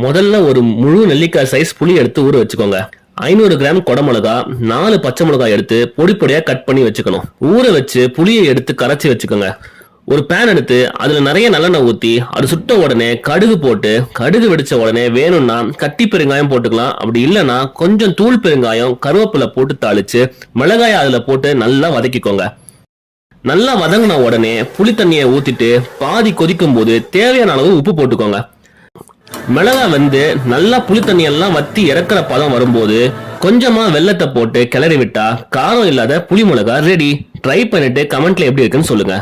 முதல்ல ஒரு முழு நெல்லிக்காய் சைஸ் புளி எடுத்து ஊற வச்சுக்கோங்க. 500 கிராம் குடமிளகா, 4 பச்சை மிளகாய் எடுத்து பொடி பொடியா கட் பண்ணி வச்சுக்கணும். ஊற வச்சு புளியை எடுத்து கரைச்சி வச்சுக்கோங்க. ஒரு பேன் எடுத்து அதுல நிறைய நல்லெண்ணெய் ஊத்தி அது சுட்ட உடனே கடுகு போட்டு, கடுகு வெடிச்ச உடனே வேணும்னா கட்டி பெருங்காயம் போட்டுக்கலாம். அப்படி இல்லைன்னா கொஞ்சம் தூள் பெருங்காயம், கருவேப்பிலை போட்டு தாளிச்சு மிளகாயை அதுல போட்டு நல்லா வதக்கிக்கோங்க. நல்லா வதங்கின உடனே புளி தண்ணியை ஊத்திட்டு பாதி கொதிக்கும் போது தேவையான அளவு உப்பு போட்டுக்கோங்க. மிளகாய் வந்து நல்லா புளி தண்ணி எல்லாம் வத்தி இறக்குற பதம் வரும்போது கொஞ்சமா வெல்லத்தை போட்டு கிளறி விட்டா காரம் இல்லாத புளி மிளகாய் ரெடி. ட்ரை பண்ணிட்டு கமெண்ட்ல எப்படி இருக்குன்னு சொல்லுங்க.